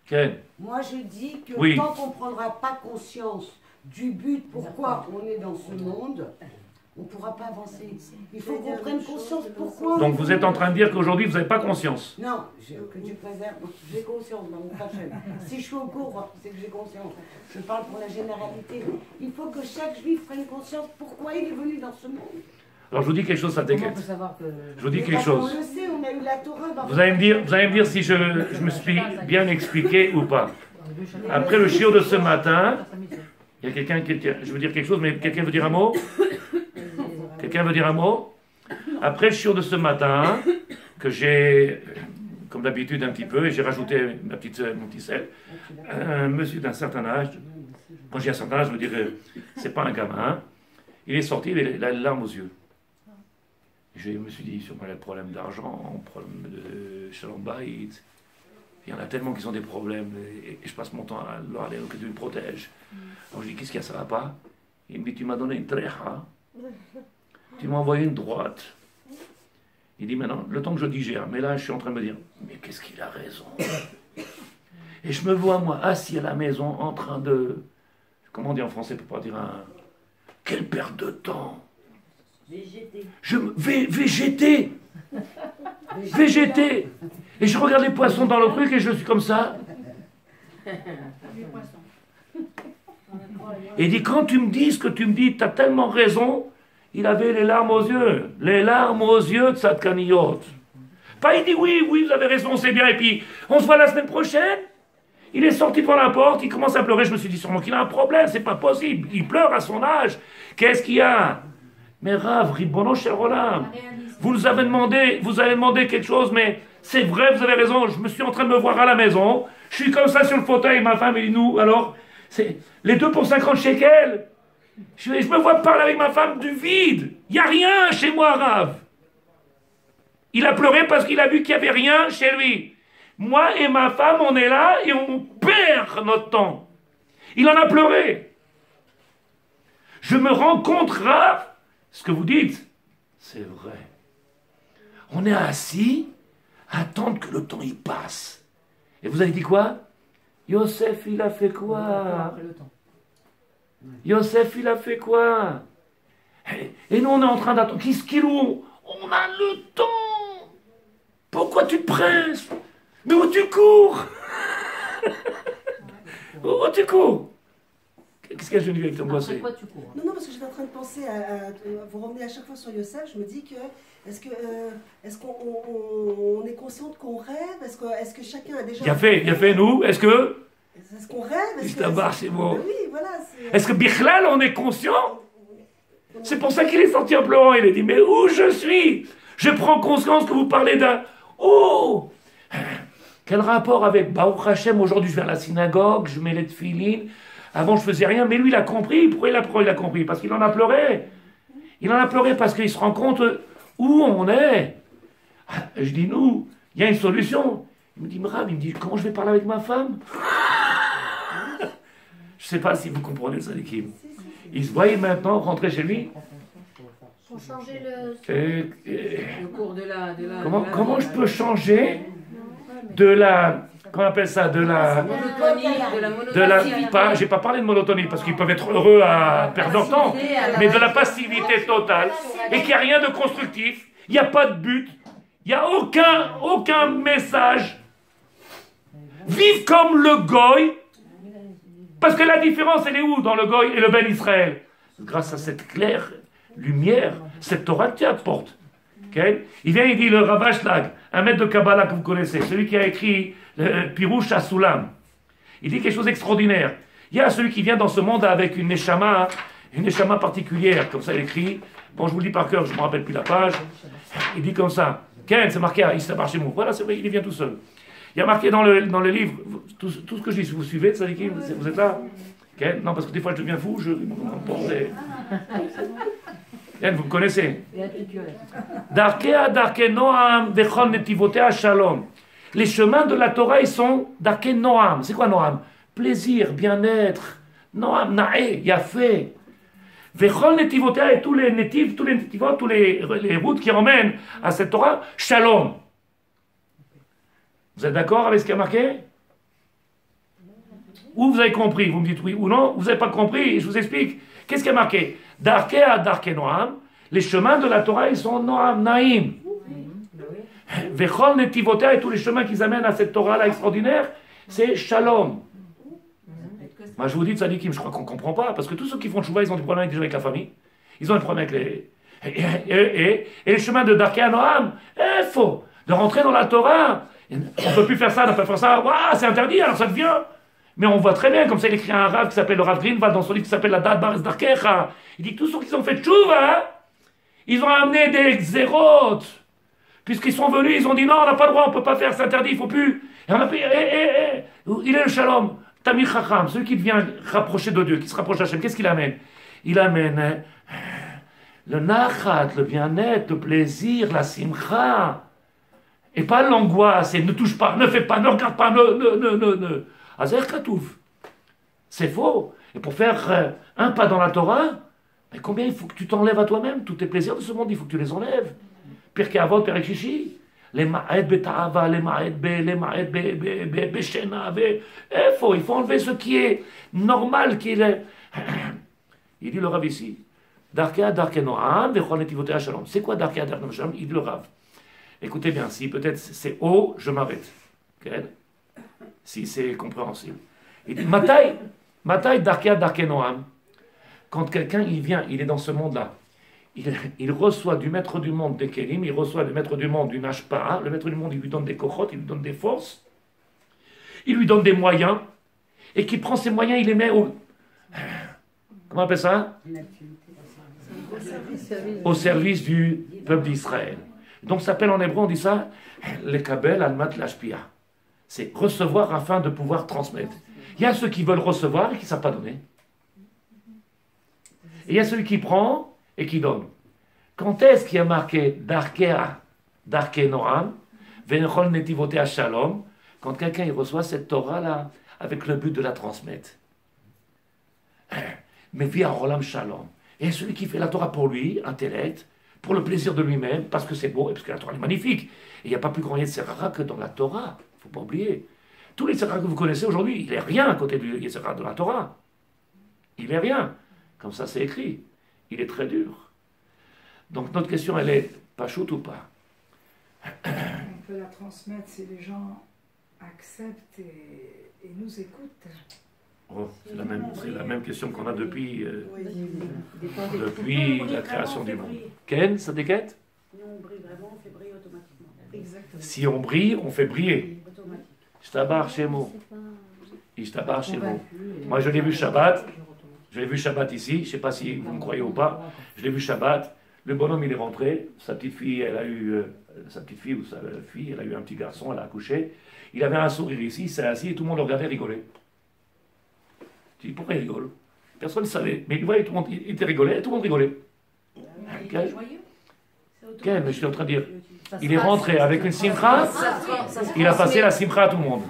Okay. Moi, je dis que Oui. tant qu'on ne prendra pas conscience du but, pourquoi on est dans ce monde, on ne pourra pas avancer. Il faut qu'on prenne conscience pourquoi. Donc vous êtes en train de dire qu'aujourd'hui vous n'avez pas conscience. Non, que Dieu préserve, j'ai conscience dans mon prochain. Si je suis au cours, c'est que j'ai conscience. Je parle pour la généralité. Il faut que chaque juif prenne conscience pourquoi il est venu dans ce monde. Alors je vous dis quelque chose, ça t'inquiète. Je vous dis quelque chose. On le sait, on a eu la Torah. Vous allez me dire si je me suis bien expliqué ou pas. Après le shiur de ce matin, il y a quelqu'un qui... Je veux dire quelque chose, mais quelqu'un veut dire un mot? Quelqu'un veut dire un mot? Après le shiur de ce matin, que j'ai, comme d'habitude un petit peu, et j'ai rajouté mon petit sel, un monsieur d'un certain âge, quand j'ai un certain âge, je veux dire, c'est pas un gamin, il est sorti, il a les larmes aux yeux. Je me suis dit, sûrement, il a des problèmes d'argent, problème de shalom bayit. Il y en a tellement qui ont des problèmes, et je passe mon temps à leur aller, que Dieu me protège. Alors je dis, qu'est-ce qu'il y a, ça va pas? Il me dit, tu m'as donné une trecha, tu m'as envoyé une droite. Il dit, maintenant, le temps que je digère, mais là, je suis en train de me dire, mais qu'est-ce qu'il a raison? Et je me vois, moi, assis à la maison, en train de... Comment on dit en français, pour pas dire un... Quelle perte de temps! Végéter. Je végéter. Végéter. Et je regarde les poissons dans le truc et je suis comme ça. Et il dit, quand tu me dis ce que tu me dis, tu as tellement raison. Il avait les larmes aux yeux. Les larmes aux yeux de Tzadkaniyot. Pas il dit, oui, vous avez raison, c'est bien. Et puis, on se voit la semaine prochaine. Il est sorti par la porte, il commence à pleurer. Je me suis dit, sûrement qu'il a un problème, c'est pas possible. Il pleure à son âge. Qu'est-ce qu'il y a? Mais Rav, Ribono Shel Olam, vous avez demandé quelque chose, mais c'est vrai, vous avez raison, je me suis en train de me voir à la maison, je suis comme ça sur le fauteuil, ma femme, elle dit, nous, alors, c'est les 2 pour 50 shekels, je me vois parler avec ma femme du vide, il n'y a rien chez moi, Rav. Il a pleuré parce qu'il a vu qu'il n'y avait rien chez lui. Moi et ma femme, on est là et on perd notre temps. Il en a pleuré. Je me rends compte, Rav, ce que vous dites, c'est vrai. On est assis à attendre que le temps y passe. Et vous avez dit quoi? Yosef, il a fait quoi? Yosef, il a fait quoi? Et nous, on est en train d'attendre. Qu'est-ce qu'il ou on a le temps. Pourquoi tu te presses? Mais où tu cours? Où tu cours? Qu'est-ce qu'il y a, Geneviève, qui t'angoissait? Pourquoi tu cours? Non, parce que j'étais en train de penser à vous revenez à chaque fois sur Yosef. Je me dis que est-ce qu'on est consciente qu'on rêve? Est-ce que chacun a déjà... Il a fait nous. Est-ce qu'on rêve? C'est bon. Oui, voilà. Est-ce que Bichlal, on est conscient? C'est pour ça qu'il est sorti en pleurant. Il a dit, mais où je suis? Je prends conscience que vous parlez d'un... Oh! Quel rapport avec Baruch Hashem? Aujourd'hui, je vais à la synagogue, je mets les tefilines. Avant, je faisais rien, mais lui, il a compris. Pourquoi il a compris? Parce qu'il en a pleuré. Il en a pleuré parce qu'il se rend compte où on est. Je dis, nous, il y a une solution. Il me dit, Mrav, il me dit, comment je vais parler avec ma femme? Je ne sais pas si vous comprenez ça, l'équipe. Il se voyait maintenant rentrer chez lui. Pour changer le cours de la... Comment je peux changer de la... Qu'on appelle ça? De la monotonie. J'ai pas parlé de monotonie, parce qu'ils peuvent être heureux à perdre leur temps, mais de la passivité totale, et qu'il n'y a rien de constructif, il n'y a pas de but, il n'y a aucun message. Vive comme le goy, parce que la différence, elle est où dans le goy et le Ben Israël? Grâce à cette claire lumière, cette Torah qui apporte. Okay? Il vient, il dit, le Ravash Lag, un maître de Kabbalah que vous connaissez, celui qui a écrit Pirouche à Soulam. Il dit quelque chose d'extraordinaire. Il y a celui qui vient dans ce monde avec une neshama particulière, comme ça il écrit. Bon, je vous le dis par cœur, je ne me rappelle plus la page. Il dit comme ça. Ken, c'est marqué à Issabar Shemou. Voilà, c'est vrai, il vient tout seul. Il y a marqué dans le livre, tout ce que je dis, vous suivez, Tzadikim, vous êtes là? Ken, non, parce que des fois je deviens fou, vous me connaissez. Darkea Darke Noam Vechon Netivotea Shalom. Les chemins de la Torah, ils sont Darke Noam. C'est quoi Noam? Plaisir, bien-être. Noam, Nae, Yafé. Vechon Netivotea et tous les netivot, tous les routes qui emmènent à cette Torah, Shalom. Vous êtes d'accord avec ce qui a marqué? Ou vous avez compris, vous me dites oui ou non, vous n'avez pas compris, je vous explique. Qu'est-ce qui est marqué? Darkei à Darkei Noam, les chemins de la Torah, ils sont Noam, Naïm. Vechol Netivotea et tous les chemins qu'ils amènent à cette Torah-là extraordinaire, c'est Shalom. Moi je vous dis, tzadikim, je crois qu'on ne comprend pas, parce que tous ceux qui font tchouva, ils ont des problèmes avec la famille, ils ont des problèmes avec les... Et les chemins de Darkei à Noam, il faut de rentrer dans la Torah. On ne peut plus faire ça, on ne peut pas faire ça, waouh, c'est interdit, alors ça devient... Mais on voit très bien, comme ça il écrit un rave qui s'appelle le Rav Greenwald dans son livre qui s'appelle La Dad Bares Darkecha. Il dit que tous ceux qui ont fait tchouva, ils ont amené des xérotes. Puisqu'ils sont venus, ils ont dit non, on n'a pas le droit, on ne peut pas faire, c'est interdit, il ne faut plus. Et on a fait, il est le shalom, Tamir Chacham, celui qui devient rapproché de Dieu, qui se rapproche d'Hachem, qu'est-ce qu'il amène? Il amène le nachat, le bien-être, le plaisir, la simcha. Et pas l'angoisse, et ne touche pas, ne fais pas, ne regarde pas, ne. Azer Katouf. C'est faux. Et pour faire un pas dans la Torah, mais combien il faut que tu t'enlèves à toi-même? Tous tes plaisirs de ce monde, il faut que tu les enlèves. Pirkei Avot, Perek Shishi. Les ma'ed beta'ava, les ma'ed beshena, il faut enlever ce qui est normal, qui est... Il dit le Rav ici. Darkei Darkei Noam, vechol netivotea shalom. C'est quoi Darkei Darkei Noam shalom? Il dit le Rav. Écoutez bien, si peut-être c'est haut, je m'arrête. Okay? Si c'est compréhensible. Il dit, Matai Darkei Darkei Noam. Quand quelqu'un, il vient, il est dans ce monde-là, il reçoit du maître du monde des Kélim, il reçoit du maître du monde d'une Ashpa'a, le maître du monde, il lui donne des kochot, il lui donne des forces, il lui donne des moyens, et qui prend ces moyens, il les met au... Comment on appelle ça? Au service du peuple d'Israël. Donc ça s'appelle en hébreu, on dit ça, le kabel almat lashpia. C'est recevoir afin de pouvoir transmettre. Il y a ceux qui veulent recevoir et qui ne savent pas donner. Et il y a celui qui prend et qui donne. Quand est-ce qu'il y a marqué Darkei Noam, Venechol Netivotea Shalom, quand quelqu'un il reçoit cette Torah-là avec le but de la transmettre. Mais via Rolam Shalom. Et celui qui fait la Torah pour lui, intellect, pour le plaisir de lui-même, parce que c'est beau et parce que la Torah est magnifique. Et il n'y a pas plus grand Yetzirah que dans la Torah. Il ne faut pas oublier. Tous les Yetzirah que vous connaissez aujourd'hui, il n'est rien à côté du Yetzirah de la Torah. Il n'est rien. Comme ça, c'est écrit. Il est très dur. Donc notre question, elle est pachoute ou pas? On peut la transmettre si les gens acceptent et nous écoutent. Oh, c'est la même question qu'on a depuis la création du monde. Ken, ça déquête? Si on brille vraiment, on fait briller automatiquement. Exactement. Si on brille, on fait briller. Automatique. Ishtabar Shemo. Ishtabar Shemo. Moi, je l'ai vu Shabbat. Je l'ai vu Shabbat ici. Je ne sais pas si vous me croyez ou pas. Je l'ai vu Shabbat. Le bonhomme, il est rentré. Sa petite fille, elle a eu... sa petite fille ou sa fille, elle a eu un petit garçon, elle a accouché. Il avait un sourire ici, il s'est assis et tout le monde le regardait rigoler. Je dis, pourquoi il rigole? Personne ne savait. Mais il voyait tout le monde, il était rigolé, tout le monde rigolait. Quel, mais je suis en train de dire, il est rentré avec une simcha, il a passé la simcha à tout le monde.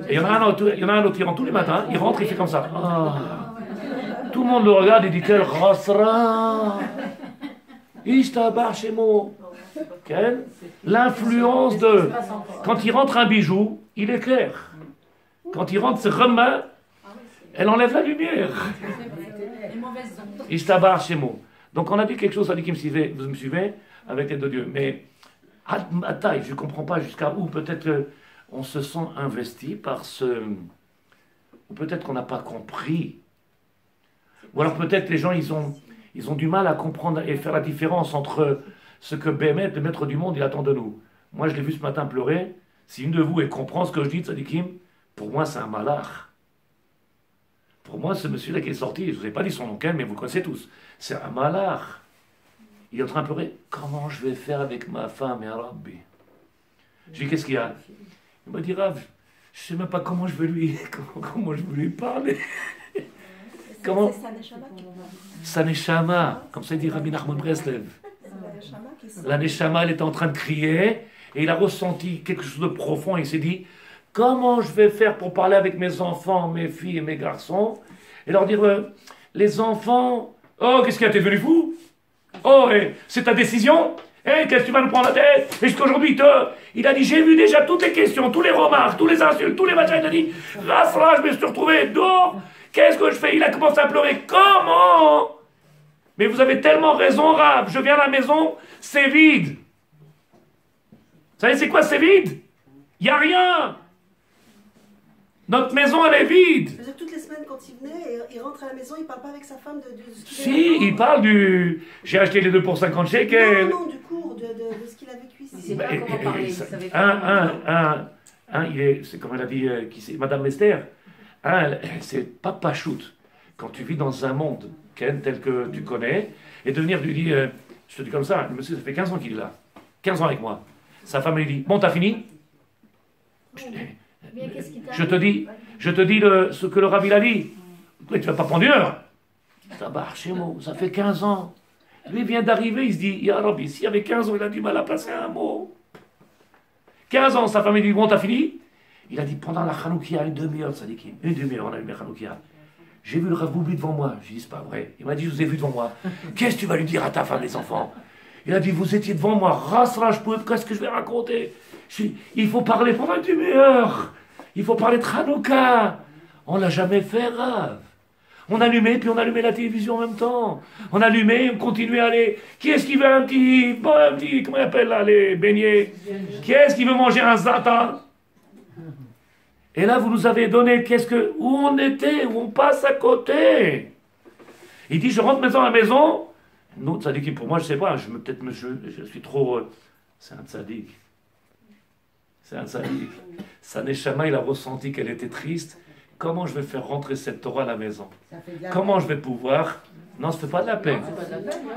Et il y en a un autre, qui rentre tous les matins, il rentre, il fait comme ça. Ah. Tout le monde le regarde et dit, quel rasra! Ishtabar Shemo. L'influence de... Quand il rentre un bijou, il éclaire. Quand il rentre ce remain, elle enlève la lumière. Ishtabar Shemo. Donc on a dit quelque chose, ça dit qu'il me suivait, vous me suivez, avec l'aide de Dieu. Mais à taille, je ne comprends pas jusqu'à où peut-être on se sent investi par ce... Ou peut-être qu'on n'a pas compris. Ou alors peut-être les gens, ils ont du mal à comprendre et faire la différence entre ce que Bémet, le maître du monde, il attend de nous. Moi, je l'ai vu ce matin pleurer. Si une de vous, elle comprend ce que je dis, Tzadikim, pour moi, c'est un malach. Pour moi, ce monsieur-là qui est sorti, je ne vous ai pas dit son nom, mais vous le connaissez tous. C'est un malach. Il est en train de pleurer. Comment je vais faire avec ma femme et Rabbi? Je dis, qu'est-ce qu'il y a? Il m'a dit, Rav, je ne sais même pas comment je vais lui parler. Comment? Sa neshama, comme ça dit Rabbi Nachman Breslev. La neshama, elle était en train de crier et il a ressenti quelque chose de profond et il s'est dit, comment je vais faire pour parler avec mes enfants, mes filles et mes garçons et leur dire, les enfants, oh, qu'est-ce qu'il y a, t'es devenu fou? Oh, c'est ta décision? Qu'est-ce que tu vas nous prendre la tête? Et jusqu'aujourd'hui, il a dit, j'ai vu déjà toutes les questions, tous les remarques, tous les insultes, tous les machins. Il a dit, là, je me suis retrouvé dehors. Qu'est-ce que je fais? Il a commencé à pleurer. Comment? Mais vous avez tellement raison, Rav. Je viens à la maison, c'est vide. Vous savez, c'est quoi, c'est vide? Il n'y a rien. Notre maison, elle est vide. Je veux dire, toutes les semaines, quand il venait, il rentre à la maison, il ne parle pas avec sa femme de ce qu'il Si, il parle du... J'ai acheté les deux pour 50 shekels. Non, du cours, de ce qu'il a vécu ici. Il sait pas comment parler, il savait pas. Il est, c'est comme elle a dit, qui c'est, Madame Lester. C'est pas pachoute. Quand tu vis dans un monde, Ken, tel que tu connais, et de venir lui dire, je te dis comme ça, le monsieur, ça fait 15 ans qu'il est là. 15 ans avec moi. Sa femme lui dit, bon, t'as fini? Je te dis ce que le Rav il a dit. Tu vas pas prendre une heure. Ça barre chez moi, ça fait 15 ans. Lui vient d'arriver, il se dit, Ya Rabbi, s'il y avait 15 ans, il a du mal à placer un mot. 15 ans, sa femme lui dit, bon, t'as fini? Il a dit, pendant la Hanoukia, une demi-heure, ça dit une demi-heure, on a eu la Hanoukia. J'ai vu le Rav Boubli devant moi. J'ai dit, c'est pas vrai. Il m'a dit, je vous ai vu devant moi. Qu'est-ce que tu vas lui dire à ta femme, les enfants? Il a dit, vous étiez devant moi, rassera, je pouvais, qu'est-ce que je vais raconter? Il faut parler pendant une demi-heure. Il faut parler de Hanouka. On l'a jamais fait, Rav. On allumait, puis on allumait la télévision en même temps. On allumait, on continuait à aller. Qui est-ce qui veut un petit, comment on appelle là, les beignets? Qui est-ce qui veut manger un zata? Et là, vous nous avez donné, où on était, où on passe à côté. Il dit, je rentre maintenant à la maison. Non, tzaddik, pour moi, je sais pas, je suis trop... c'est un tzaddik. C'est un tzaddik. Sa neshama, il a ressenti qu'elle était triste. Comment je vais faire rentrer cette Torah à la maison? Comment je vais pouvoir... Non, ça ne fait pas de la peine.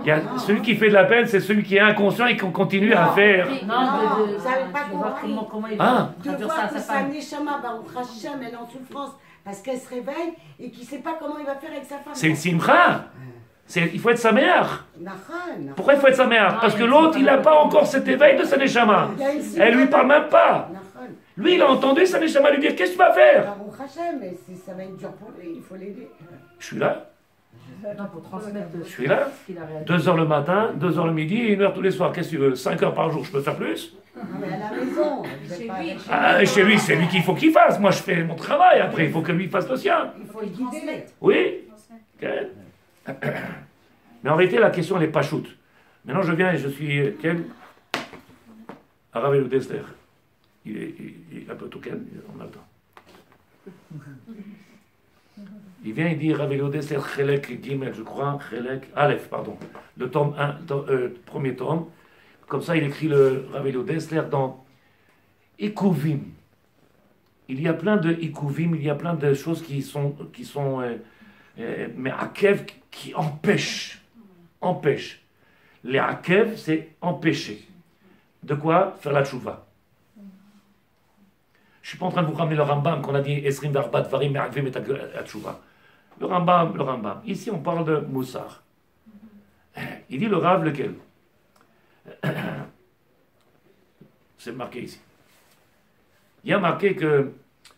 Il y a, celui qui fait de la peine, c'est celui qui est inconscient et qui continue à faire. Non, vous savez pas comment il va de voir que sa neshama, Baruch Hashem, elle est en souffrance parce qu'elle se réveille et qu'il ne sait pas comment il va faire avec sa femme. C'est une simcha. Il faut être sa mère. Pourquoi il faut être sa mère? Parce que l'autre, il n'a pas encore cet éveil de sa neshama. Elle lui parle même pas. Lui, il a entendu sa neshama lui dire, qu'est-ce que tu vas faire? Baruch Hashem, mais ça va être dur pour lui, il faut l'aider. Je suis là. Non, pour transmettre je suis là. 2 heures le matin, 2 heures le midi, 1 heure tous les soirs. Qu'est-ce que tu veux? 5 heures par jour, je peux faire plus? Non, mais à la maison. Chez lui, c'est lui qu'il faut qu'il fasse. Moi, je fais mon travail. Après, il faut que lui fasse le sien. Il faut le guider. Oui. Okay. Mais en réalité, la question, elle n'est pas shoot. Maintenant, je viens et je suis... Quel Arabe le Dester. Il est un peu tout calme, on a le temps. Il vient, il dit Ravelio Dester, Chelek Gimel, je crois, Chelek Aleph, pardon. Le tome 1, premier tome. Comme ça, il écrit le Ravelio Dester dans Ikuvim. Il y a plein de Ikuvim, il y a plein de choses qui sont mais Akev qui empêchent. Les Akev, c'est empêcher. De quoi? Faire la tchouva. Je ne suis pas en train de vous ramener le Rambam qu'on a dit Esrim Darbat Varim Me'akvim et Tchouva. Le Rambam. Ici, on parle de Moussar. Il dit le Rav lequel? C'est marqué ici. Il y a marqué que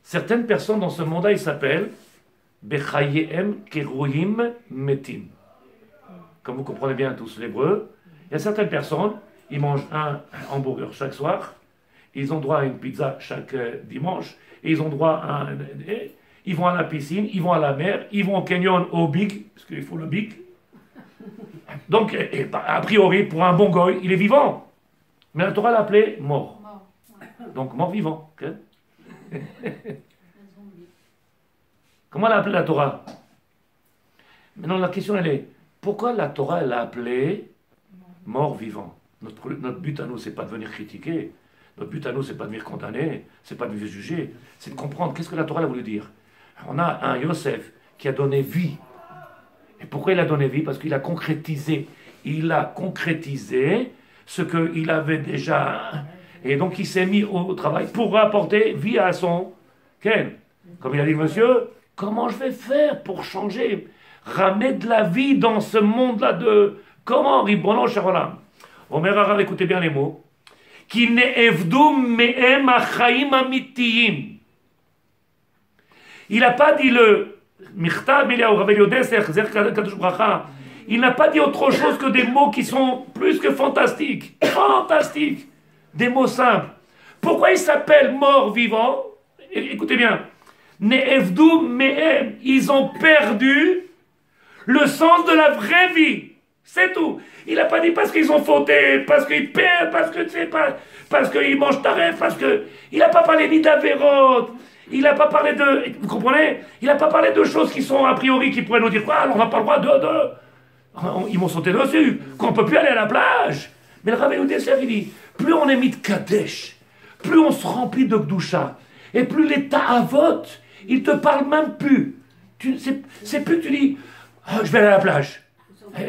certaines personnes dans ce monde-là, ils s'appellent Bechayem Keruim Metim. Comme vous comprenez bien tous l'hébreu, il y a certaines personnes, ils mangent un hamburger chaque soir, ils ont droit à une pizza chaque dimanche, et ils ont droit à ils vont à la piscine, ils vont à la mer, ils vont au canyon au big, parce qu'il faut le big. Donc, a priori, pour un bon goy, il est vivant. Mais la Torah l'a appelé mort. Donc, mort-vivant. Okay. Comment elle a appelé la Torah? Maintenant, la question, elle est, pourquoi la Torah, elle l'a appelé mort-vivant? Notre but à nous, c'est pas de venir critiquer. Notre but à nous, c'est pas de venir condamner, c'est pas de venir juger, c'est de comprendre qu'est-ce que la Torah a voulu dire. On a un Yosef qui a donné vie. Et pourquoi il a donné vie? Parce qu'il a concrétisé. Il a concrétisé ce qu'il avait déjà. Et donc il s'est mis au travail pour apporter vie à son Ken. Comme il a dit, monsieur, comment je vais faire pour changer? Ramener de la vie dans ce monde-là de... Comment? Ribono Sharolam. Omer Arav, écoutez bien les mots. Ki ne'evdum me'em achaim amitiyim. Il n'a pas dit le Michtav Eliyahu Rav Elio Dester, Zer Kadosh Bracha. Il n'a pas dit autre chose que des mots qui sont plus que fantastiques. Fantastiques. Des mots simples. Pourquoi il s'appelle mort-vivant? Écoutez bien. Ne'evdu me'em. Ils ont perdu le sens de la vraie vie. C'est tout. Il n'a pas dit parce qu'ils ont fauté, parce qu'ils perdent, parce que tu sais pas, parce qu'ils mangent taref, parce que... Il n'a pas parlé ni d'Avéroth. Il n'a pas parlé de... Vous comprenez? Il n'a pas parlé de choses qui sont a priori, qui pourraient nous dire quoi? Alors on n'a pas le droit de... Ils m'ont sauté dessus, qu'on ne peut plus aller à la plage. Mais le Rav Yehuda, il dit, plus on est mis de Kadesh, plus on se remplit de Gdusha, et plus les ta'avot, ils te parlent même plus. C'est plus que tu dis, oh, je vais aller à la plage.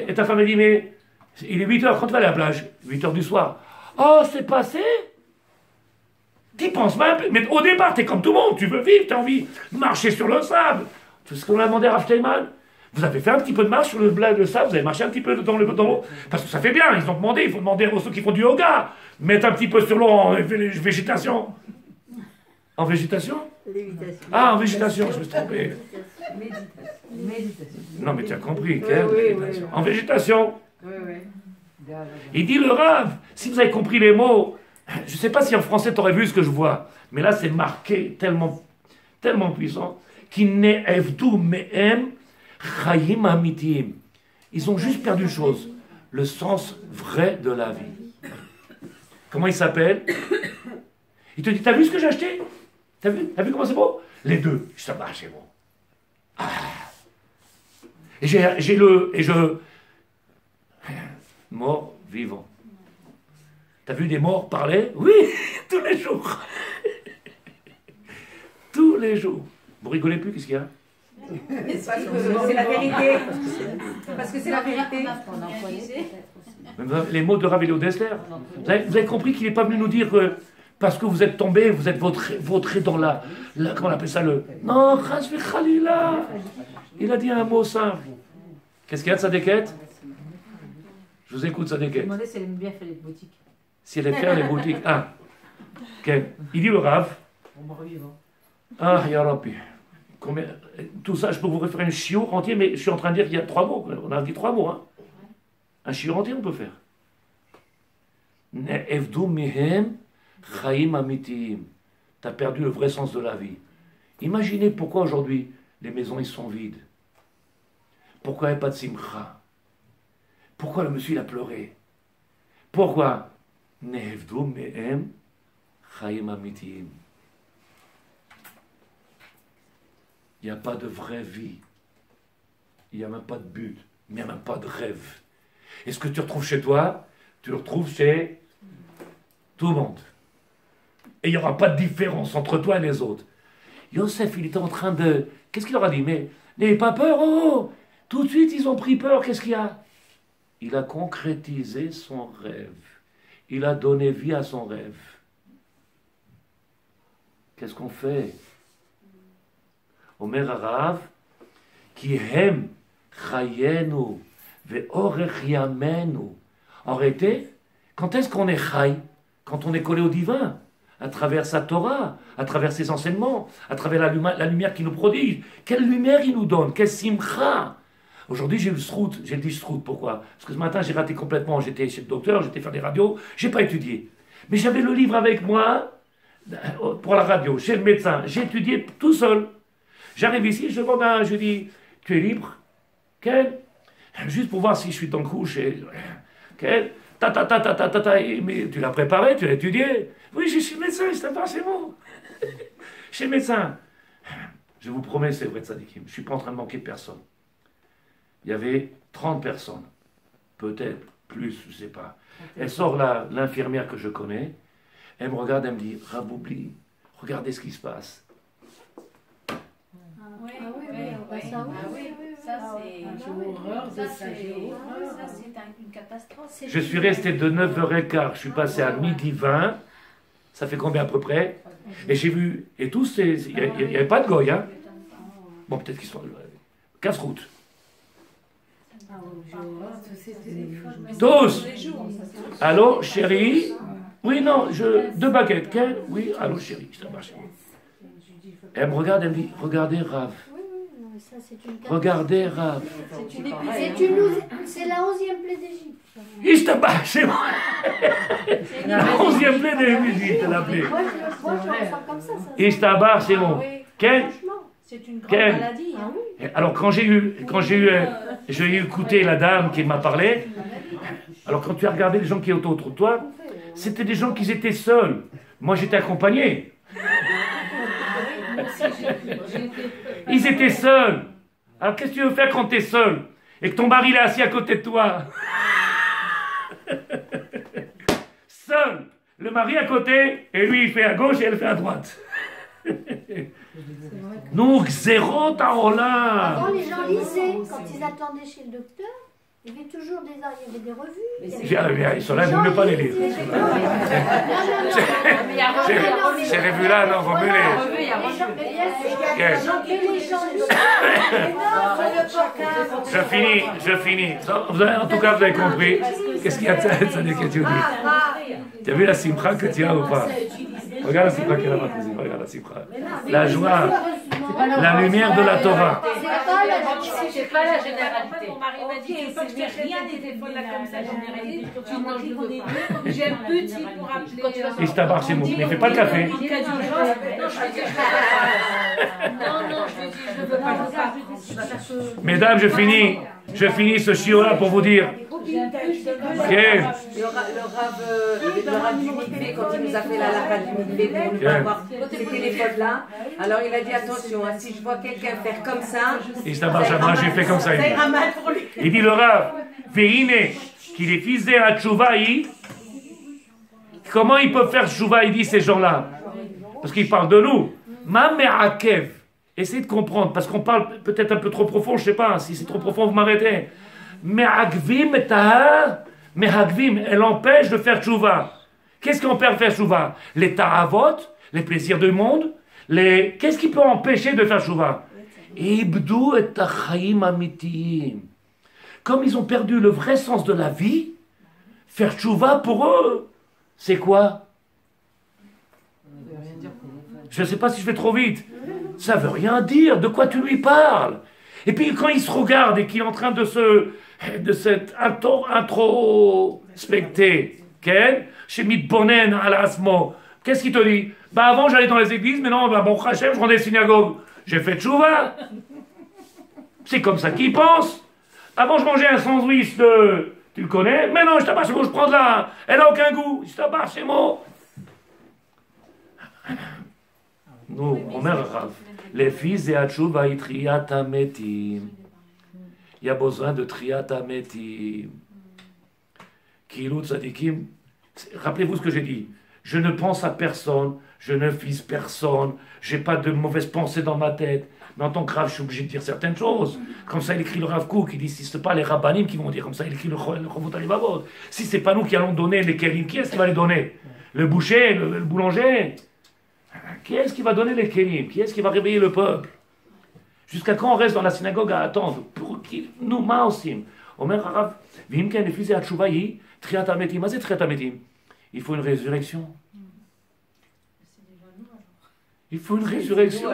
Et ta femme elle dit, mais il est 8h, quand tu vas aller à la plage? 8h du soir. Oh, c'est passé? T'y penses même, mais au départ, t'es comme tout le monde, tu veux vivre, t'as envie de marcher sur le sable. C'est ce qu'on a demandé à Rav Steinman. Vous avez fait un petit peu de marche sur le bled de sable, vous avez marché un petit peu dans l'eau, parce que ça fait bien, ils ont demandé, il faut demander aux ceux qui font du yoga, mettre un petit peu sur l'eau en végétation. En végétation? Ah, en végétation, je me suis trompé. Méditation. Non, mais tu as compris, quelle végétation? En végétation. Oui. Il dit le Rav, si vous avez compris les mots, je ne sais pas si en français tu aurais vu ce que je vois, mais là c'est marqué tellement, tellement puissant, qui n'est evdu me'em chayim amitim. Ils ont juste perdu une chose, le sens vrai de la vie. Comment il s'appelle? Il te dit, t'as vu ce que j'ai acheté? T'as vu comment c'est beau? Les deux. Ça va, c'est bon. Ah. Et mort, vivant. T'as vu des morts parler? Oui, tous les jours. Tous les jours. Vous rigolez plus, qu'est-ce qu'il y a? C'est la vérité. Parce que c'est la vérité. Les mots de Rav Dessler. Vous avez compris qu'il n'est pas venu nous dire que parce que vous êtes tombé, vous êtes vautré dans la comment on appelle ça, le... Non, Chasvi Khalila. Il a dit un mot simple. Qu'est-ce qu'il y a de sa déquête? Je vous écoute, sa déquête. Je me demandais si elle aime bien faire les boutiques. Si elle aime faire les boutiques. Ah. Okay. Il dit le Rav. Ah, Ya Rabbi. Tout ça, je peux vous refaire un chiot entier, mais je suis en train de dire qu'il y a 3 mots. On a dit 3 mots. Hein. Un chiot entier, on peut faire. Ne'evdu mehem chayim amitim. Tu as perdu le vrai sens de la vie. Imaginez pourquoi aujourd'hui les maisons ils sont vides. Pourquoi il n'y a pas de simcha? Pourquoi le monsieur il a pleuré? Pourquoi? Ne'evdu mehem chayim amitim. Il n'y a pas de vraie vie. Il n'y a même pas de but. Il n'y a même pas de rêve. Et ce que tu retrouves chez toi, tu le retrouves chez tout le monde. Et il n'y aura pas de différence entre toi et les autres. Yosef, il était en train de... Qu'est-ce qu'il leur a dit? Mais n'ayez pas peur, oh! Tout de suite, ils ont pris peur. Qu'est-ce qu'il y a? Il a concrétisé son rêve. Il a donné vie à son rêve. Qu'est-ce qu'on fait? Omer Harav, qui hem chayenu ve'orech yamenu. En réalité, quand est-ce qu'on est chay? Quand on est collé au divin, à travers sa Torah, à travers ses enseignements, à travers la lumière qu'il nous prodige. Quelle lumière il nous donne? Quelle simcha? Aujourd'hui, j'ai eu le srout. J'ai dit srout, pourquoi? Parce que ce matin, j'ai raté complètement. J'étais chez le docteur, j'étais faire des radios, j'ai pas étudié. Mais j'avais le livre avec moi, pour la radio, chez le médecin. J'ai étudié tout seul. J'arrive ici, je demande je dis, tu es libre? Quel? Juste pour voir si je suis dans le couche. Quel? Mais tu l'as préparé, tu l'as étudié? Oui, je suis médecin, c'est pas, c'est bon. Je suis médecin. Je vous promets, c'est vrai de Tzadikim, je ne suis pas en train de manquer de personne. Il y avait 30 personnes, peut-être plus, je ne sais pas. Elle sort l'infirmière que je connais, elle me regarde, elle me dit, Raboubli, regardez ce qui se passe. Ça c'est une catastrophe. Je suis resté de 9h15, je suis passé à 12h20, ça fait combien à peu près? Et j'ai vu, et tous, il n'y avait pas de goy, hein? Bon, peut-être qu'ils sont... casse-route. Tous. Allô, chérie? Oui, non, 2 baguettes. Oui, allô, chérie, ça marche. Elle me regarde, elle me dit, regardez, Rav. mais ça, c'est une catastrophe. Regardez, Rav. C'est la 11e plaie d'Égypte. Ishtabah, c'est moi. La 11e plaie d'Égypte, la plaie. Moi, je le ressens comme ça. Ishtabah, c'est bon. Quel? Franchement, C'est une grande Quel? maladie. ah Hein. oui. Alors j'ai eu écouté la dame qui m'a parlé. Alors quand tu as regardé les gens qui étaient autour de toi, c'était des gens qui étaient seuls. Moi j'étais accompagné. Ils étaient seuls. Alors qu'est-ce que tu veux faire quand tu es seul et que ton mari est assis à côté de toi? Seul. Le mari à côté et lui il fait à gauche et elle fait à droite. Nous, zéro taola. Avant, les gens lisaient. Quand ils attendaient chez le docteur, il y avait toujours il y avait des revues. Ils sont là, vous ne pas les lire. Ces revues-là, non, vous me les. Je finis. En tout cas, vous avez compris. Qu'est-ce qu'il y a de ça, que tu dis? Tu as vu la simcha que tu as ou pas? Regarde la simcha qu'elle a là-bas. Regarde la simcha. La joie, la lumière de la Torah. C'est pas la généralité. Mon mari m'a dit que rien n'était bon là comme ça, généralité. J'ai un petit pour appeler. Il se tabarre chez moi. Mais fais pas le café. Non, je lui dis, je veux pas. Mesdames, je finis ce chiot-là pour vous dire. Le Rav du Mikvé, quand il nous a fait la laca du Mikvé pour nous avoir ces téléphones-là, alors il a dit attention, hein, si je vois quelqu'un faire comme ça, Il se tabarre chez moi, j'ai fait comme ça. Il dit le Rav, Veine, qu'il est fils à Tchouvaï. Comment ils peuvent faire Tchouva, il dit ces gens-là? Parce qu'ils parlent de nous. Ma me'akev. Essayez de comprendre, parce qu'on parle peut-être un peu trop profond, je ne sais pas, si c'est trop profond, vous m'arrêtez. Me'agvim tahar, me'agvim, elle empêche de faire tchouva. Qu'est-ce qui empêche de faire tchouva? Les taravot, les plaisirs du monde, qu'est-ce qui peut empêcher de faire tchouva? Ibdou et tachaim amitiyim. Comme ils ont perdu le vrai sens de la vie, faire tchouva pour eux, c'est quoi? Je ne sais pas si je vais trop vite. Ça veut rien dire. De quoi tu lui parles? Et puis quand il se regarde et qu'il est en train de cette introspecter, chez Mitbonen à l'asmo, qu'est-ce qu'il te dit? Bah avant j'allais dans les églises, mais non, bah, bon Hachem, je rendais synagogue. J'ai fait tchouva. C'est comme ça qu'il pense. Avant je mangeais un sandwich de... Tu le connais? Mais non, je tabasse chez moi, je prends de là. Elle n'a aucun goût. Je tabasse chez moi. Nous, Omer Rav, les fils et Atchouva et Triat Ametim. Il y a besoin de Triat Ametim. Kilou Tzadikim. Rappelez-vous ce que j'ai dit. Je ne pense à personne, je ne vise personne, j'ai pas de mauvaises pensées dans ma tête. Mais en tant que Rav, je suis obligé de dire certaines choses. Comme ça, il écrit le Rav Kook, il dit si ce n'est pas les Rabbanim qui vont dire comme ça, il écrit le Chovot HaLevavot. Si ce n'est pas nous qui allons donner les Kélim, qui est-ce qui va les donner? Le boucher, le boulanger? Qui est-ce qui va donner les kélim? Qui est-ce qui va réveiller le peuple? Jusqu'à quand on reste dans la synagogue à attendre? Pour qui? Nous, Maosim. Omer Harav, Vimken, les fils et Atchouvaï, Triat Ametim. Mais c'est Triat Ametim. Il faut une résurrection. Il faut une résurrection.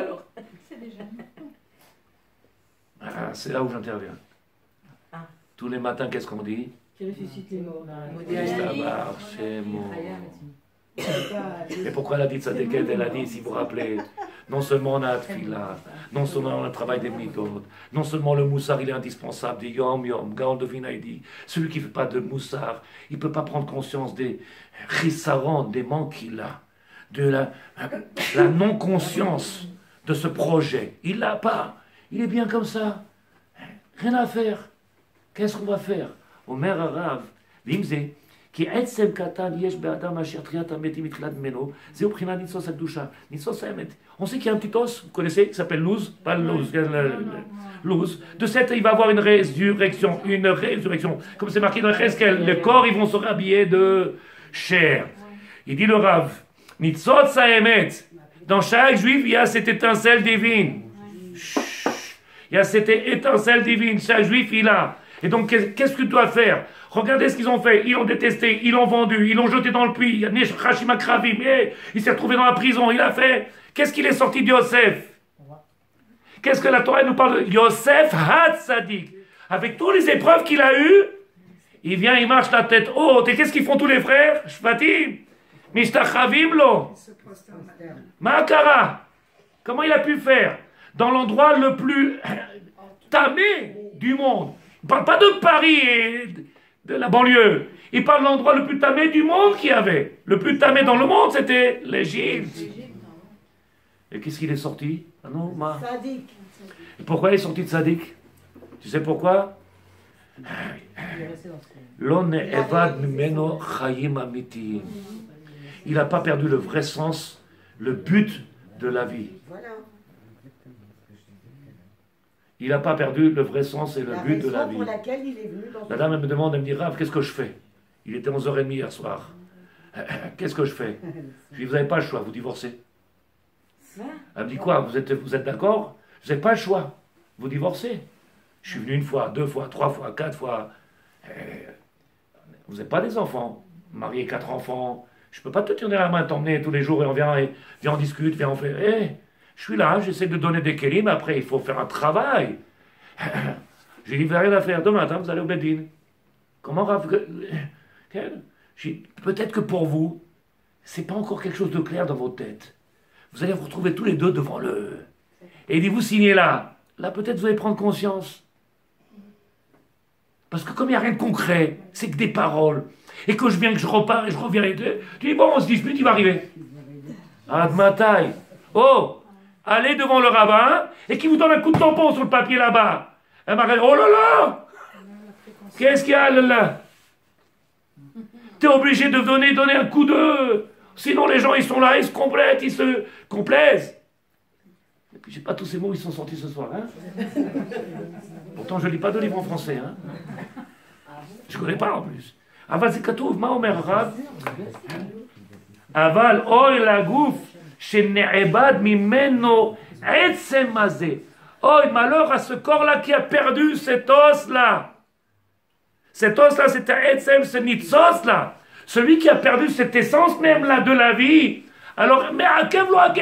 Ah, c'est là où j'interviens. Tous les matins, qu'est-ce qu'on dit? qui ressuscite les morts. Et pourquoi elle a dit Tzadéket? Elle a dit, si vous vous rappelez, non seulement on a Tfila, non seulement on a le travail des Mikot, non seulement le Moussar il est indispensable, dit Yom Yom, Gaon de Vina il dit, celui qui ne fait pas de Moussar, il ne peut pas prendre conscience des Chissaron, des manques qu'il a, de la non-conscience de ce projet. Il l'a pas, il est bien comme ça, rien à faire. Qu'est-ce qu'on va faire? Omer Arav, Vimze, כי עצם קטן יש באדם אשר תחיית המתים מתחילת ממנו, זהו בחינת ניצוץ הקדושה, ניצוץ האמת. On sait qu'il y a un petit os, vous connaissez, qui s'appelle Luz, pas Luz, Luz. De cette, il va avoir une résurrection, comme c'est marqué dans Cheskel, le corps, ils vont se rhabiller de chair. Il dit le Rav, ניצוץ האמת, dans chaque juif, il y a cette étincelle divine. Il y a cette étincelle divine, chaque juif, il a. Et donc, qu'est-ce que tu dois faire? Regardez ce qu'ils ont fait. Ils l'ont détesté, ils l'ont vendu, ils l'ont jeté dans le puits. Il s'est retrouvé dans la prison. Il a fait. Qu'est-ce qu'il est sorti de Yosef? Qu'est-ce que la Torah nous parle de Yosef Hatzadik. Avec toutes les épreuves qu'il a eues, il vient, il marche la tête haute. Et qu'est-ce qu'ils font tous les frères? Shvatim. Mishtachavim lo. Ma'akara. Comment il a pu faire? Dans l'endroit le plus tamé du monde. Il ne parle pas de Paris et de la banlieue. Il parle de l'endroit le plus tamé du monde qu'il y avait. Le plus tamé dans le monde, c'était l'Égypte. Et qu'est-ce qu'il est sorti? Ah non, Sadik. Et pourquoi il est sorti de Sadik? Tu sais pourquoi? Il n'a pas perdu le vrai sens, le but de la vie. Voilà. Il n'a pas perdu le vrai sens et le but de la vie. Pour laquelle il est venu dans la dame elle me demande, elle me dit, Rav, qu'est-ce que je fais? Il était 11h30 hier soir. Qu'est-ce que je fais? Je lui dis, vous n'avez pas le choix, vous divorcez. Elle me dit quoi? Vous êtes d'accord? Vous n'avez pas le choix, vous divorcez. Je suis venu 1 fois, 2 fois, 3 fois, 4 fois. Vous n'êtes pas des enfants. Marié 4 enfants. Je ne peux pas te tenir la main, t'emmener tous les jours et on discute, viens, on fait. Je suis là, j'essaie de donner des kélim, après il faut faire un travail. J'ai dit, vous n'avez rien à faire. Demain matin, vous allez au Bedin. Comment Rav? Peut-être que pour vous, c'est pas encore quelque chose de clair dans votre tête. Vous allez vous retrouver tous les deux devant le... Et il dit, vous signez là. Là, peut-être vous allez prendre conscience. Parce que comme il n'y a rien de concret, c'est que des paroles. Et que je viens, que je repars et je reviens. Tu dis, bon, on se dispute, il va arriver. Ah, de ma taille. Oh, allez devant le rabbin et qui vous donne un coup de tampon sur le papier là-bas. Elle m'a dit, oh là là, qu'est-ce qu'il y a là? Tu es obligé de donner un coup de... Sinon les gens ils sont là, ils se complètent, ils se complaisent. Et puis j'ai pas tous ces mots, ils sont sortis ce soir. Hein. Pourtant je lis pas de livre en français. Hein. Je connais pas en plus. Aval c'est katouv, ma omer rab. Aval oy la gouf, shene'ebad mimeno etzem mazé. Oh, malheur à ce corps-là qui a perdu cet os-là. Cet os-là, c'est un etzem, ce nitzos-là. Celui qui a perdu cette essence même-là de la vie. Alors, mais à Kevlo, à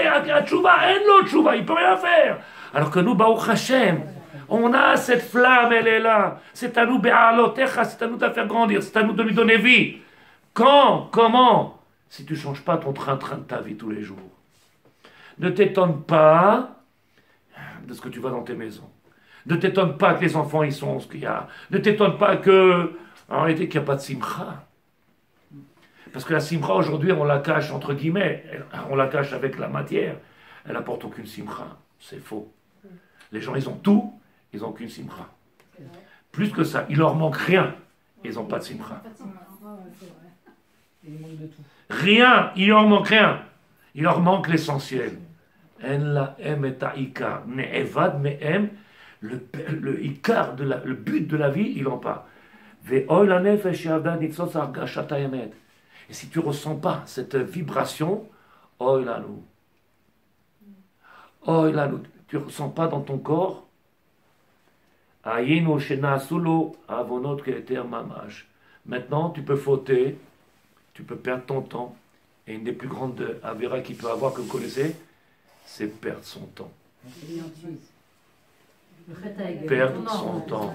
Tchouva, il peut rien faire. Alors que nous, Baruch Hashem, on a cette flamme, elle est là. C'est à nous, Be'alotecha, c'est à nous de la faire grandir, c'est à nous de lui donner vie. Quand? Comment? Si tu ne changes pas ton train-train de ta vie tous les jours. Ne t'étonne pas de ce que tu vois dans tes maisons. Ne t'étonne pas que les enfants ils sont ce qu'il y a. Ne t'étonne pas que, en réalité, qu'il n'y a pas de simcha. Parce que la simcha aujourd'hui, on la cache entre guillemets, on la cache avec la matière. Elle n'apporte aucune simcha. C'est faux. Les gens, ils ont tout, ils n'ont aucune simcha. Plus que ça, il leur manque rien. Ils n'ont pas de simcha. Rien, il leur manque rien. Il leur manque l'essentiel. Le ikar, le but de la vie, ils n'ont pas. Et si tu ne ressens pas cette vibration, tu ne ressens pas dans ton corps, maintenant tu peux fauter, tu peux perdre ton temps. Et une des plus grandes avéras qu'il peut avoir, que vous connaissez, c'est perdre son temps. Perdre son temps.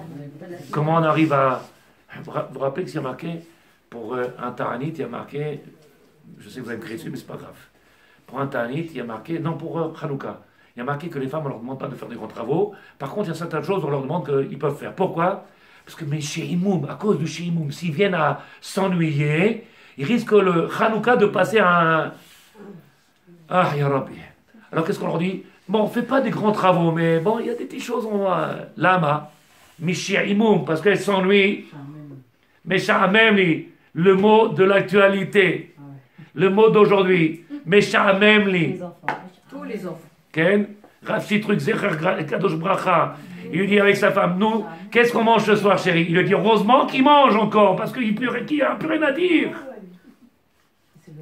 Comment on arrive à... Vous vous rappelez que s'il y a marqué, pour un Taranit, il y a marqué, je sais que vous avez écrit dessus, mais c'est pas grave. Pour un Taranit, il y a marqué, non, pour Hanouka, il y a marqué que les femmes, on ne leur demande pas de faire des grands travaux. Par contre, il y a certaines choses, on leur demande qu'ils peuvent faire. Pourquoi? Parce que, mais chez Imoum, à cause du chez Imoum, s'ils viennent à s'ennuyer, ils risquent le Hanouka de passer à un... Ah, ya Rabbi. Alors qu'est-ce qu'on leur dit? Bon, on ne fait pas des grands travaux, mais bon, il y a des petites choses, on va... Lama, Mishia Imoum, parce qu'elle s'ennuie. Mesha'amemli, le mot de l'actualité, le mot d'aujourd'hui. Mesha'amemli. Tous les enfants. Ken, Rav truc Zecher Kadosh Bracha. Il lui dit avec sa femme, nous, qu'est-ce qu'on mange ce soir, chérie? Il lui dit, heureusement qu'il mange encore, parce qu'il n'y a plus rien à dire.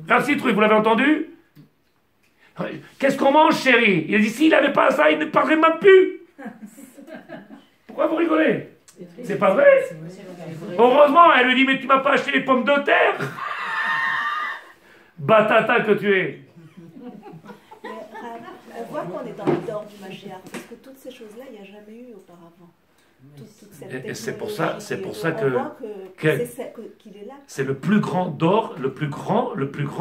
Rav truc, vous l'avez entendu? Qu'est-ce qu'on mange, chérie? Il a dit, s'il n'avait pas ça, il ne parlerait même plus. Pourquoi vous rigolez? C'est pas vrai? Heureusement, elle lui dit, mais tu m'as pas acheté les pommes de terre? Batata que tu es. On voit qu'on est dans le dehors du Mashiach, parce que toutes ces choses-là, il n'y a jamais eu auparavant. Et c'est pour ça qu'il est là. C'est le plus grand d'or, le plus grand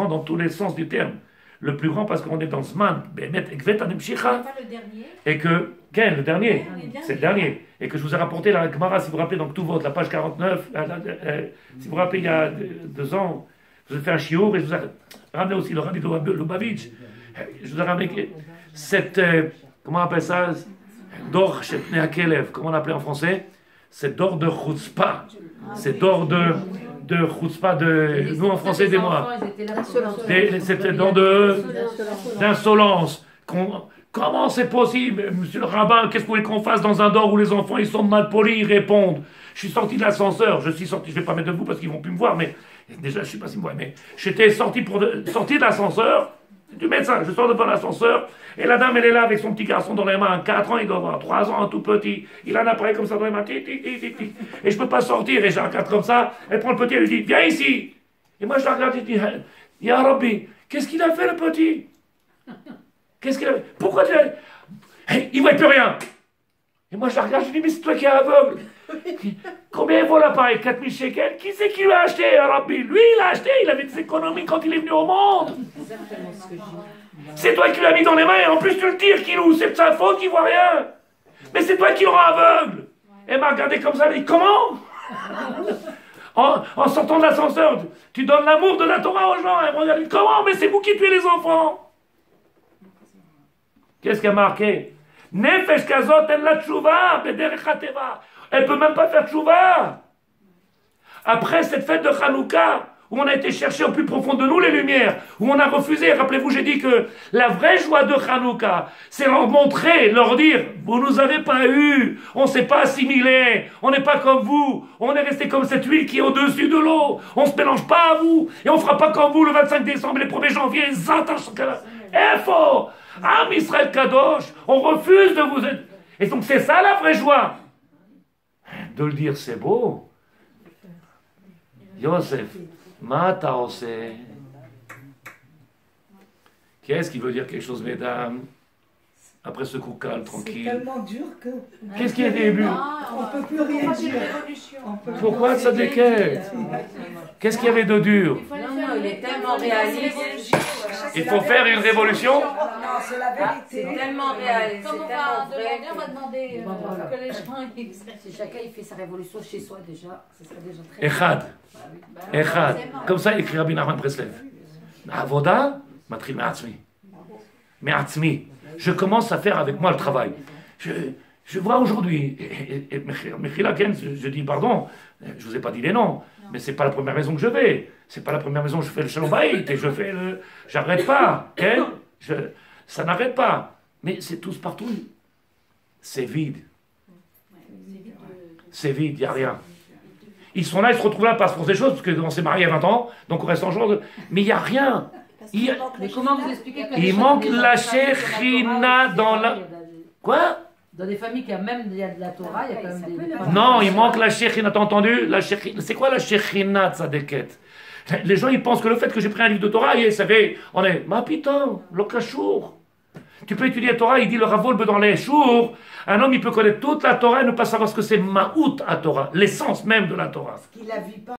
dans tous les sens du terme. Le plus grand parce qu'on est dans ce man, et que, le dernier, c'est le dernier, et que je vous ai rapporté la Gemara, si vous vous rappelez, donc tout votre, la page 49, si vous vous rappelez, il y a 2 ans, je vous ai fait un chiour, et je vous ai ramené aussi le rabbi de Lubavitch, je vous ai ramené cette, comment on appelle ça, d'or chez Pnei HaKelev, comment on appelait en français, c'est d'or de chutzpah, c'est d'or de chutzpah, nous en français des mois, c'était d'or d'insolence. Comment c'est possible, monsieur le rabbin, qu'est-ce que vous voulez qu'on fasse dans un d'or où les enfants ils sont mal polis, ils répondent. Je suis sorti de l'ascenseur, je vais pas mettre debout parce qu'ils vont plus me voir, mais déjà je sais pas s'ils me voient, mais j'étais sorti de l'ascenseur, du médecin, je sors devant l'ascenseur, et la dame elle est là avec son petit garçon dans les mains, 4 ans, il doit avoir 3 ans, un tout petit, il a un appareil comme ça dans les mains, et je peux pas sortir, et j'ai un cadre comme ça, elle prend le petit, elle lui dit, viens ici, et moi je la regarde, et je dis, Ya Rabbi, qu'est-ce qu'il a fait le petit? Qu'est-ce qu'il a fait? Pourquoi tu as... Hey, il ne voit plus rien. Et moi je la regarde, je lui dis, mais c'est toi qui es aveugle. Combien il vaut l'appareil? 4000 shekels? Qui c'est qui l'a acheté, Rabbi? Lui, il l'a acheté, il avait des économies quand il est venu au monde. C'est toi qui l'as mis dans les mains, et en plus tu le tires, Kilou, c'est de sa faute qu'il ne voit rien. Mais c'est toi qui le rend aveugle. Elle m'a regardé comme ça, elle dit, comment? En sortant de l'ascenseur, tu donnes l'amour de la Torah aux gens. Elle me regarde, comment? Mais c'est vous qui tuez les enfants. Qu'est-ce qu'elle a marqué? Nefesh kazot en la tchouva, bederech hateva. Elle peut même pas faire tchouva. Après cette fête de Hanouka, où on a été chercher au plus profond de nous les lumières, où on a refusé, rappelez-vous, j'ai dit que la vraie joie de Hanouka, c'est leur montrer, leur dire, vous nous avez pas eu, on s'est pas assimilé, on n'est pas comme vous, on est resté comme cette huile qui est au-dessus de l'eau, on se mélange pas à vous, et on fera pas comme vous le 25 décembre et le 1er janvier, Efo, Am Israël Kadosh, on refuse de vous aider. Et donc c'est ça la vraie joie. De le dire, c'est beau. Yosef, Mata Ose. Qu'est-ce qui veut dire quelque chose, mesdames? Après ce coup calme, tranquille. C'est tellement dur que... Qu'est-ce qui est début? On ne peut plus rien dire. Pourquoi ça déquête? Qu'est-ce qu'il y avait de dur? Non, il est tellement réaliste. Il faut faire une révolution? Non, c'est la vérité. C'est tellement réaliste. Comme on va demander, on va demander que les gens... Si chacun il fait sa révolution chez soi déjà, ce serait déjà très... Echad. Echad. Comme ça, il écrit Rabbi Nachman Breslev. Avoda, matril me'atzmi. Me'atzmi. Je commence à faire avec moi le travail. Je vois aujourd'hui, et Mechila Ken, je dis pardon, je vous ai pas dit les noms, mais c'est pas la première maison que je vais. C'est pas la première maison que je fais le Shalom Bayit, et j'arrête pas. Ken, ça n'arrête pas. Mais c'est tous partout. C'est vide. C'est vide, il n'y a rien. Ils sont là, ils se retrouvent là parce qu'on des choses, parce qu'on s'est marié à 20 ans, donc on reste en jour. Mais il n'y a rien. Mais comment vous expliquez que Il manque la Shekhinah dans la... Quoi? Dans des familles qui a même il y a de la Torah, il y a quand même des... Non, il manque la Shekhinah, t'as entendu? C'est quoi la Shekhinah de Tzadeket? Les gens, ils pensent que le fait que j'ai pris un livre de Torah, ça fait... On est... Ma putain, le kashour. Tu peux étudier la Torah, il dit le Ravolbe dans les chours. Un homme, il peut connaître toute la Torah et ne pas savoir ce que c'est Ma'out à Torah, l'essence même de la Torah. Qu'il la vit pas.